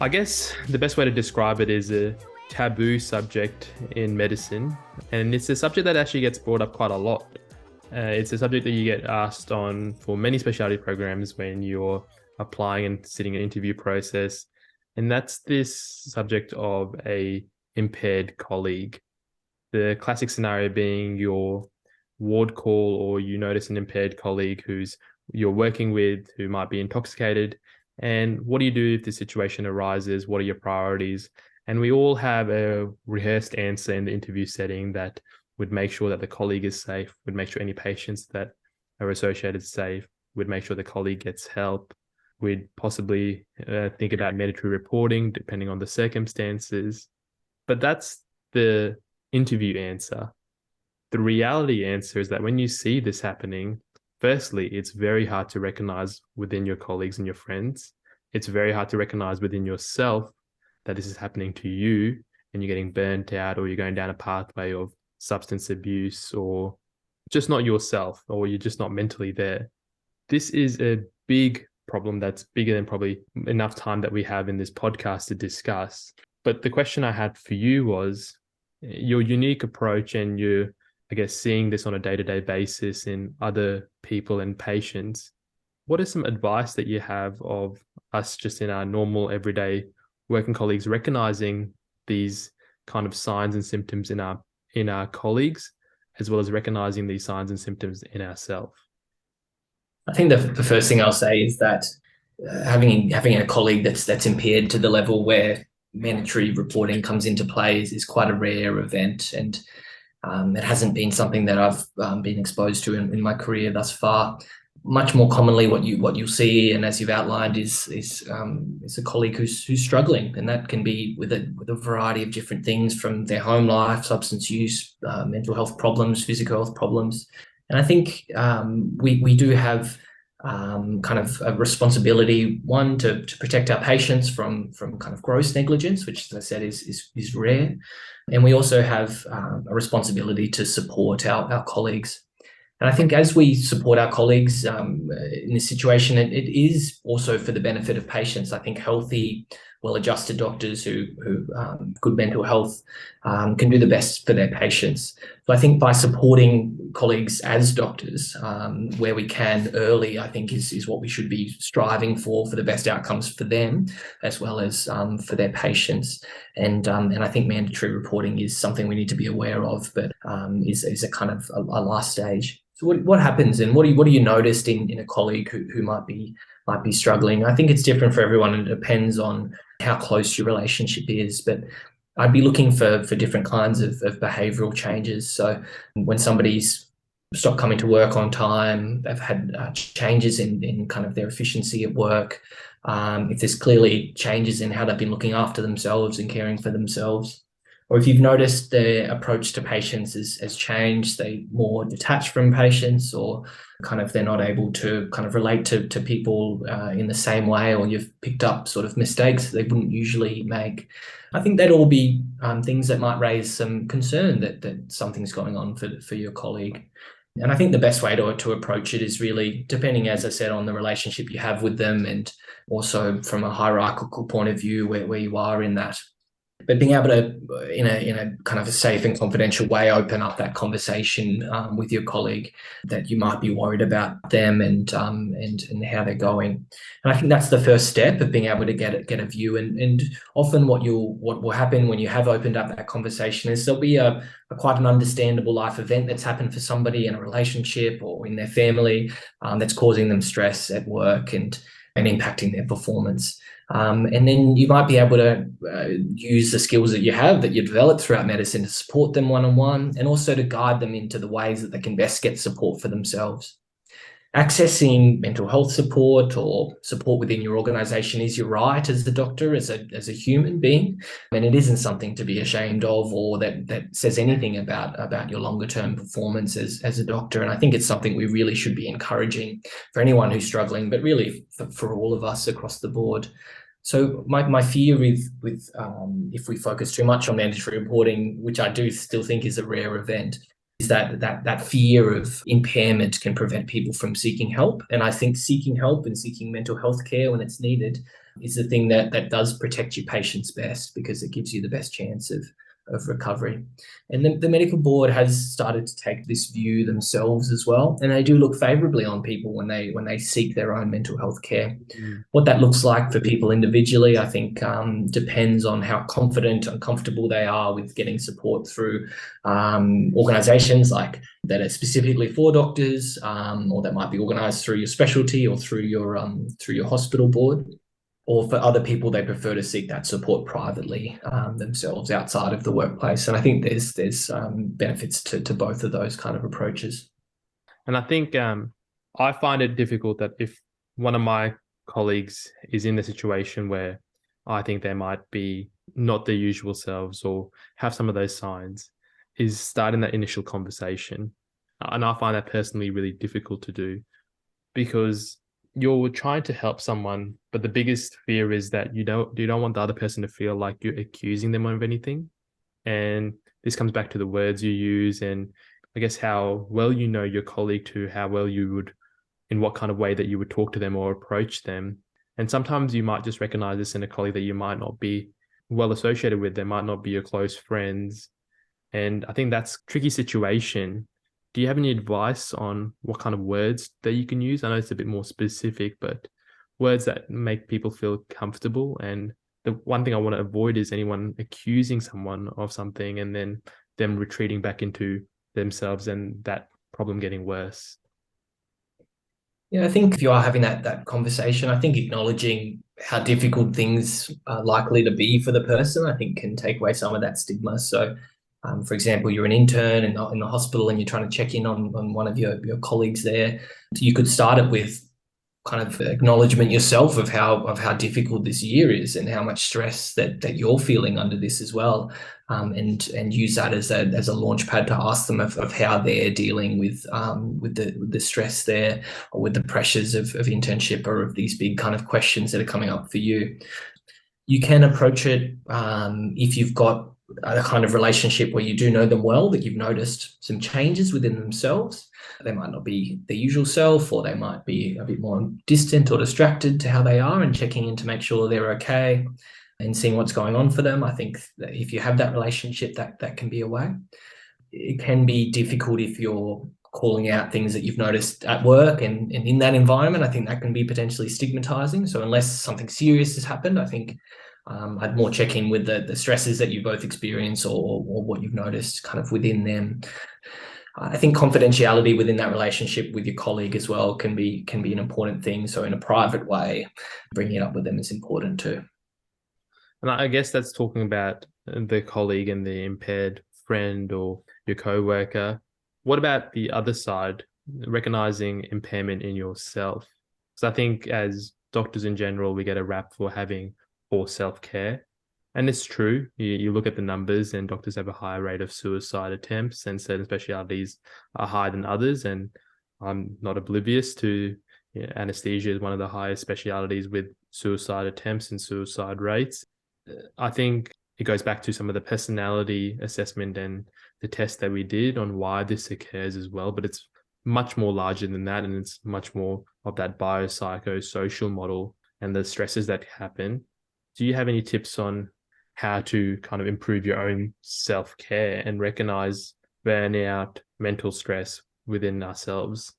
I guess the best way to describe it is a taboo subject in medicine, and it's a subject that actually gets brought up quite a lot. It's a subject that you get asked on for many specialty programs when you're applying and sitting an interview process, and that's this subject of a impaired colleague. The classic scenario being your ward call, or you notice an impaired colleague who's you're working with who might be intoxicated. And what do you do if the situation arises? What are your priorities? And we all have a rehearsed answer in the interview setting that would make sure that the colleague is safe, would make sure any patients that are associated safe, would make sure the colleague gets help. We'd possibly think about mandatory reporting depending on the circumstances. But that's the interview answer. The reality answer is that when you see this happening, firstly, it's very hard to recognize within your colleagues and your friends. It's very hard to recognize within yourself that this is happening to you and you're getting burnt out, or you're going down a pathway of substance abuse, or just not yourself, or you're just not mentally there. This is a big problem that's bigger than probably enough time that we have in this podcast to discuss. But the question I had for you was your unique approach, and you, I guess, seeing this on a day-to-day basis in other people and patients. What are some advice that you have of us just in our normal everyday working colleagues recognizing these kind of signs and symptoms in our colleagues, as well as recognizing these signs and symptoms in ourselves? I think the first thing I'll say is that having a colleague that's impaired to the level where mandatory reporting comes into play is quite a rare event, and it hasn't been something that I've been exposed to in my career thus far. Much more commonly, what you'll see, and as you've outlined, is a colleague who's struggling, and that can be with a variety of different things, from their home life, substance use, mental health problems, physical health problems. And I think we do have kind of a responsibility, one, to protect our patients from kind of gross negligence, which, as I said, is rare. And we also have a responsibility to support our colleagues. And I think as we support our colleagues in this situation, it is also for the benefit of patients. I think healthy, well-adjusted doctors who good mental health can do the best for their patients. So I think by supporting colleagues as doctors where we can early, I think is what we should be striving for the best outcomes for them, as well as for their patients. And I think mandatory reporting is something we need to be aware of, but is a kind of a last stage. So what happens, and what do you notice in a colleague who might be struggling? I think it's different for everyone, and it depends on how close your relationship is. But I'd be looking for different kinds of behavioural changes. So when somebody's stopped coming to work on time, they've had changes in kind of their efficiency at work. If there's clearly changes in how they've been looking after themselves and caring for themselves. Or if you've noticed their approach to patients has changed, they're more detached from patients, or kind of they're not able to kind of relate to people in the same way, or you've picked up sort of mistakes they wouldn't usually make. I think that'd all be things that might raise some concern that something's going on for your colleague. And I think the best way to approach it is really depending, as I said, on the relationship you have with them, and also from a hierarchical point of view where you are in that. But being able to, in a kind of a safe and confidential way, open up that conversation with your colleague that you might be worried about them and how they're going. And I think that's the first step of being able to get a view. And often what will happen when you have opened up that conversation is there'll be a quite an understandable life event that's happened for somebody in a relationship or in their family that's causing them stress at work and impacting their performance. And then you might be able to use the skills that you developed throughout medicine to support them one-on-one, and also to guide them into the ways that they can best get support for themselves. Accessing mental health support or support within your organisation is your right as the doctor, as a human being, and it isn't something to be ashamed of, or that says anything about your longer term performance as a doctor. And I think it's something we really should be encouraging for anyone who's struggling, but really for all of us across the board. So my fear with if we focus too much on mandatory reporting, which I do still think is a rare event, is that fear of impairment can prevent people from seeking help. And I think seeking help and seeking mental health care when it's needed is the thing that does protect your patients best, because it gives you the best chance of recovery. And the medical board has started to take this view themselves as well, and they do look favourably on people when they seek their own mental health care. Mm. What that looks like for people individually, I think, depends on how confident and comfortable they are with getting support through organisations like that are specifically for doctors, or that might be organised through your specialty or through your hospital board. Or for other people, they prefer to seek that support privately themselves outside of the workplace. And I think there's benefits to both of those kind of approaches. And I think I find it difficult that if one of my colleagues is in a situation where I think they might be not their usual selves or have some of those signs, is starting that initial conversation. And I find that personally really difficult to do, because you're trying to help someone, but the biggest fear is that you don't want the other person to feel like you're accusing them of anything. And this comes back to the words you use, and I guess how well you know your colleague, to how well you would, in what kind of way that you would talk to them or approach them. And sometimes you might just recognize this in a colleague that you might not be well associated with. They might not be your close friends. And I think that's a tricky situation. Do you have any advice on what kind of words that you can use? I know it's a bit more specific, but words that make people feel comfortable. And the one thing I want to avoid is anyone accusing someone of something and then them retreating back into themselves and that problem getting worse. Yeah, I think if you are having that conversation, I think acknowledging how difficult things are likely to be for the person, I think, can take away some of that stigma. So, for example, you're an intern in the hospital and you're trying to check in on one of your colleagues there. You could start it with kind of acknowledgement yourself of how difficult this year is and how much stress that you're feeling under this as well, and use that as a launch pad to ask them of how they're dealing with the stress there, or with the pressures of internship, or of these big kind of questions that are coming up for you. You can approach it if you've got a kind of relationship where you do know them well, that you've noticed some changes within themselves. They might not be their usual self, or they might be a bit more distant or distracted to how they are, and checking in to make sure they're okay and seeing what's going on for them. I think that if you have that relationship, that can be a way. It can be difficult if you're calling out things that you've noticed at work and in that environment. I think that can be potentially stigmatizing. So unless something serious has happened, I think I'd more check in with the stresses that you both experience, or what you've noticed kind of within them. I think confidentiality within that relationship with your colleague as well can be an important thing. So in a private way, bringing it up with them is important too. And I guess that's talking about the colleague and the impaired friend or your co-worker. What about the other side, recognizing impairment in yourself? Because I think as doctors in general, we get a rap for having poor self-care. And it's true. You look at the numbers, and doctors have a higher rate of suicide attempts, and certain specialities are higher than others. And I'm not oblivious to, anesthesia is one of the highest specialities with suicide attempts and suicide rates. I think it goes back to some of the personality assessment and the test that we did on why this occurs as well. But it's much more larger than that, and it's much more of that biopsychosocial model and the stresses that happen. Do you have any tips on how to kind of improve your own self-care and recognize burnout, mental stress within ourselves?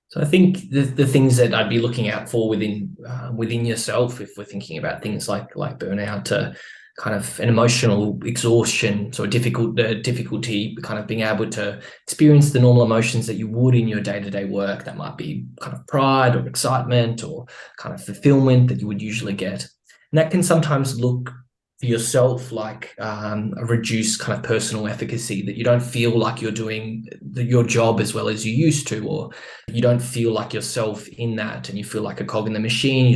So I think the things that I'd be looking out for within yourself, if we're thinking about things like burnout, kind of an emotional exhaustion, so difficulty kind of being able to experience the normal emotions that you would in your day-to-day work. That might be kind of pride or excitement or kind of fulfillment that you would usually get. And that can sometimes look for yourself like a reduced kind of personal efficacy, that you don't feel like you're doing your job as well as you used to, or you don't feel like yourself in that, and you feel like a cog in the machine.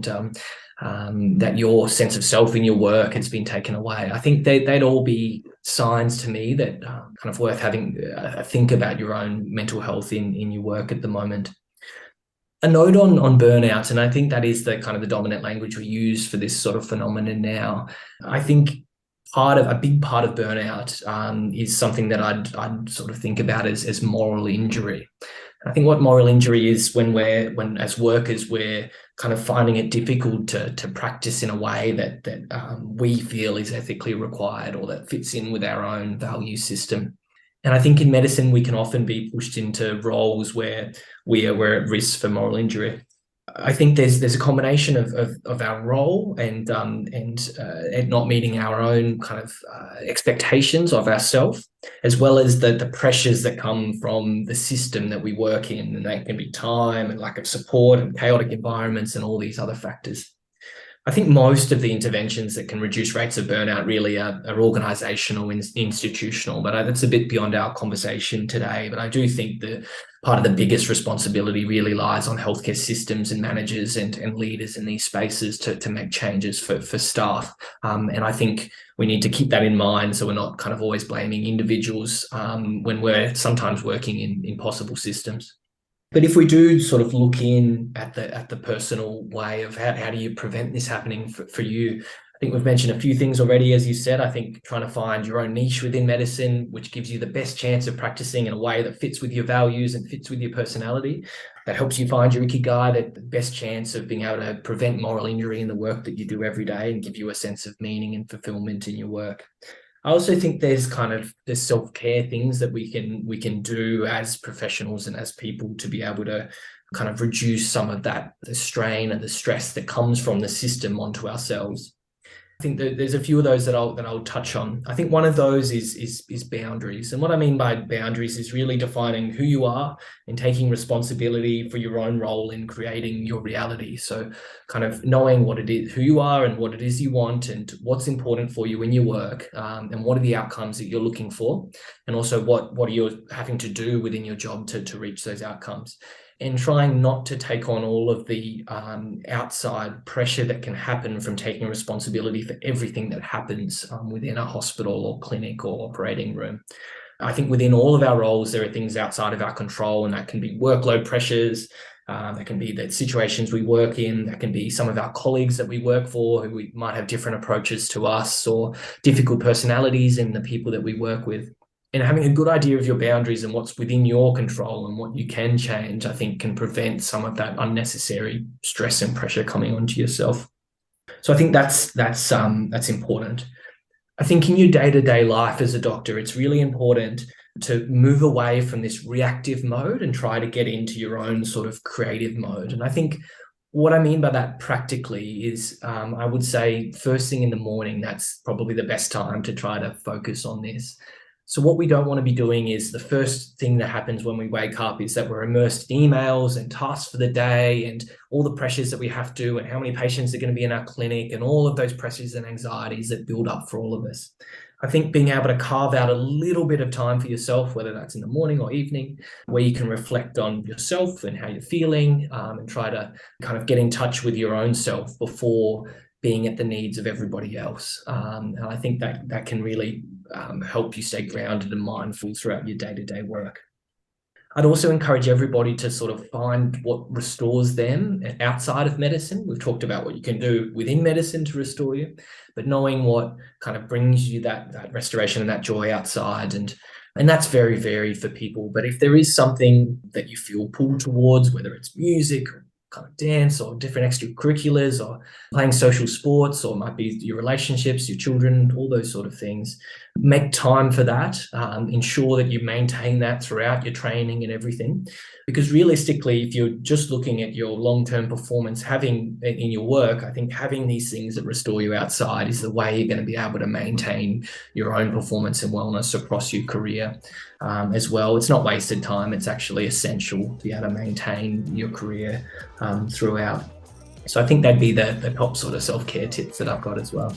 That your sense of self in your work has been taken away. I think they'd all be signs to me that kind of worth having a think about your own mental health in your work at the moment. A note on burnout, and I think that is the kind of the dominant language we use for this sort of phenomenon now. I think a big part of burnout is something that I'd sort of think about as moral injury. I think what moral injury is when as workers we're kind of finding it difficult to practice in a way that we feel is ethically required or that fits in with our own value system. And I think in medicine we can often be pushed into roles where we're at risk for moral injury. I think there's a combination of our role and not meeting our own kind of expectations of ourselves, as well as the pressures that come from the system that we work in, and that can be time and lack of support and chaotic environments and all these other factors. I think most of the interventions that can reduce rates of burnout really are organisational and institutional, but that's a bit beyond our conversation today. But I do think that part of the biggest responsibility really lies on healthcare systems and managers and leaders in these spaces to make changes for staff. And I think we need to keep that in mind so we're not kind of always blaming individuals when we're sometimes working in impossible systems. But if we do sort of look in at the personal way of how do you prevent this happening for you, I think we've mentioned a few things already, as you said. I think trying to find your own niche within medicine, which gives you the best chance of practicing in a way that fits with your values and fits with your personality, that helps you find your ikigai, that the best chance of being able to prevent moral injury in the work that you do every day and give you a sense of meaning and fulfillment in your work. I also think there's self-care things that we can do as professionals and as people to be able to kind of reduce some of the strain and the stress that comes from the system onto ourselves. I think that there's a few of those that I'll touch on. I think one of those is boundaries. And what I mean by boundaries is really defining who you are and taking responsibility for your own role in creating your reality. So kind of knowing what it is, who you are and what it is you want and what's important for you in your work, and what are the outcomes that you're looking for, and also what are you having to do within your job to reach those outcomes. And trying not to take on all of the outside pressure that can happen from taking responsibility for everything that happens within a hospital or clinic or operating room. I think within all of our roles, there are things outside of our control, and that can be workload pressures, that can be the situations we work in, that can be some of our colleagues that we work for who we might have different approaches to us, or difficult personalities in the people that we work with. And having a good idea of your boundaries and what's within your control and what you can change, I think can prevent some of that unnecessary stress and pressure coming onto yourself. So I think that's important. I think in your day-to-day life as a doctor, it's really important to move away from this reactive mode and try to get into your own sort of creative mode. And I think what I mean by that practically is I would say first thing in the morning, that's probably the best time to try to focus on this. So what we don't want to be doing is the first thing that happens when we wake up is that we're immersed in emails and tasks for the day and all the pressures that we have to, and how many patients are going to be in our clinic and all of those pressures and anxieties that build up for all of us. I think being able to carve out a little bit of time for yourself, whether that's in the morning or evening, where you can reflect on yourself and how you're feeling, and try to kind of get in touch with your own self before being at the needs of everybody else. And I think that can really help you stay grounded and mindful throughout your day-to-day work. I'd also encourage everybody to sort of find what restores them outside of medicine. We've talked about what you can do within medicine to restore you, but knowing what kind of brings you that restoration and that joy outside. And that's very varied for people. But if there is something that you feel pulled towards, whether it's music or kind of dance or different extracurriculars or playing social sports, or it might be your relationships, your children, all those sort of things, make time for that. Ensure that you maintain that throughout your training and everything, because realistically, if you're just looking at your long-term performance having in your work, I think having these things that restore you outside is the way you're going to be able to maintain your own performance and wellness across your career as well. It's not wasted time. It's actually essential to be able to maintain your career throughout. So I think that'd be the top sort of self-care tips that I've got as well.